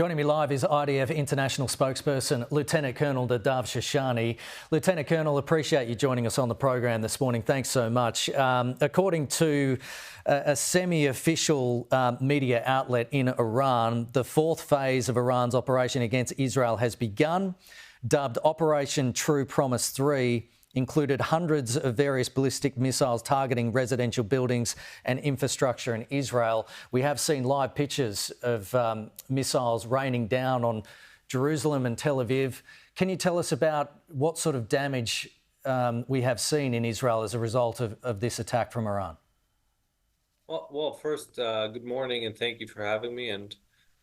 Joining me live is IDF International spokesperson, Lieutenant Colonel Nadav Shoshani. Lieutenant Colonel, appreciate you joining us on the program this morning. Thanks so much. According to a semi-official media outlet in Iran, the fourth phase of Iran's operation against Israel has begun. Dubbed Operation True Promise 3, included hundreds of various ballistic missiles targeting residential buildings and infrastructure in Israel. We have seen live pictures of missiles raining down on Jerusalem and Tel Aviv. Can you tell us about what sort of damage we have seen in Israel as a result of this attack from Iran? Well, first, good morning and thank you for having me. And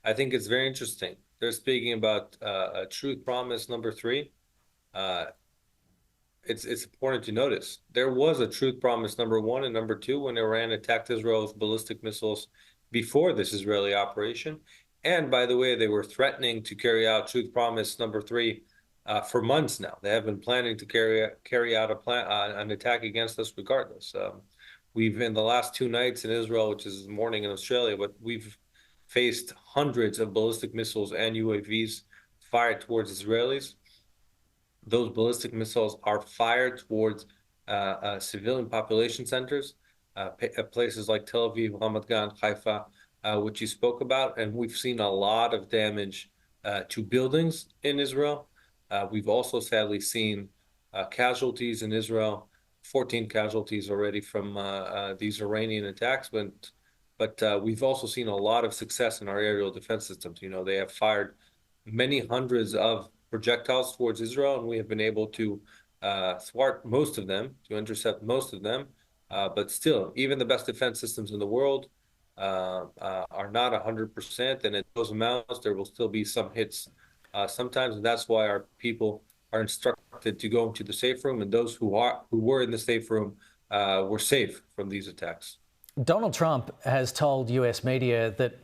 I think it's very interesting. They're speaking about a truth promise number 3. It's important to notice there was a truth promise number 1 and number 2 when Iran attacked Israel with ballistic missiles before this Israeli operation. And by the way, they were threatening to carry out truth promise number 3 for months now. They have been planning to carry out an attack against us regardless. We've in the last 2 nights in Israel, which is morning in Australia, but we've faced hundreds of ballistic missiles and UAVs fired towards Israelis. Those ballistic missiles are fired towards civilian population centers, places like Tel Aviv, Ramat Gan, Haifa, which you spoke about. And we've seen a lot of damage to buildings in Israel. We've also sadly seen casualties in Israel, 14 casualties already from these Iranian attacks. But we've also seen a lot of success in our aerial defense systems. You know, they have fired many hundreds of projectiles towards Israel, and we have been able to thwart most of them, to intercept most of them. But still, even the best defense systems in the world are not 100%, and at those amounts, there will still be some hits sometimes, and that's why our people are instructed to go into the safe room, and those who were in the safe room were safe from these attacks. Donald Trump has told US media that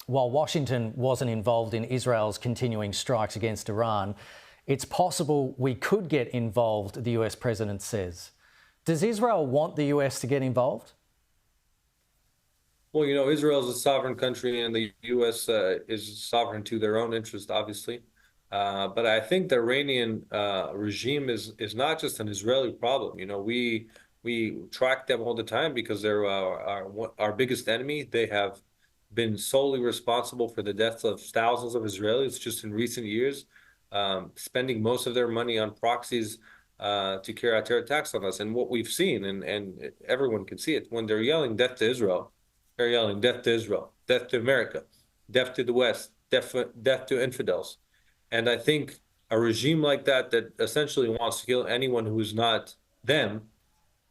while Washington wasn't involved in Israel's continuing strikes against Iran, it's possible we could get involved, the US president says. Does Israel want the US to get involved? Well, you know, Israel is a sovereign country and the US is sovereign to their own interest, obviously. But I think the Iranian regime is not just an Israeli problem. You know, we track them all the time because they're our biggest enemy. They have been solely responsible for the deaths of thousands of Israelis just in recent years, spending most of their money on proxies to carry out terror attacks on us. And what we've seen, and everyone can see it, when they're yelling death to Israel, they're yelling death to Israel, death to America, death to the West, death to infidels. And I think a regime like that essentially wants to kill anyone who is not them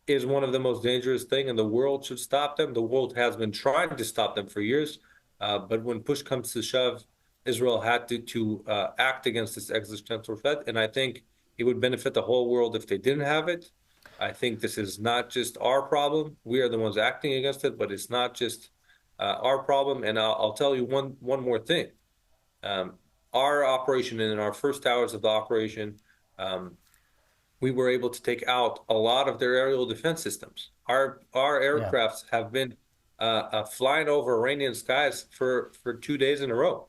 is one of the most dangerous things, and the world should stop them. The world has been trying to stop them for years, but when push comes to shove, Israel had to act against this existential threat, and I think it would benefit the whole world if they didn't have it. I think this is not just our problem. We are the ones acting against it, but it's not just our problem. And I'll tell you one more thing. Our operation, and in our first hours of the operation, we were able to take out a lot of their aerial defense systems. Our aircrafts have been flying over Iranian skies for 2 days in a row,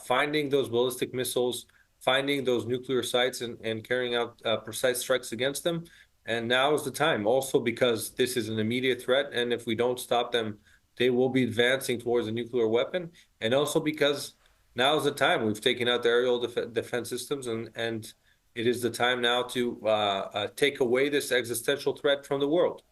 finding those ballistic missiles, finding those nuclear sites and carrying out precise strikes against them. And now is the time, also because this is an immediate threat, and if we don't stop them, they will be advancing towards a nuclear weapon. And also because now is the time. We've taken out the aerial defense systems, and it is the time now to take away this existential threat from the world.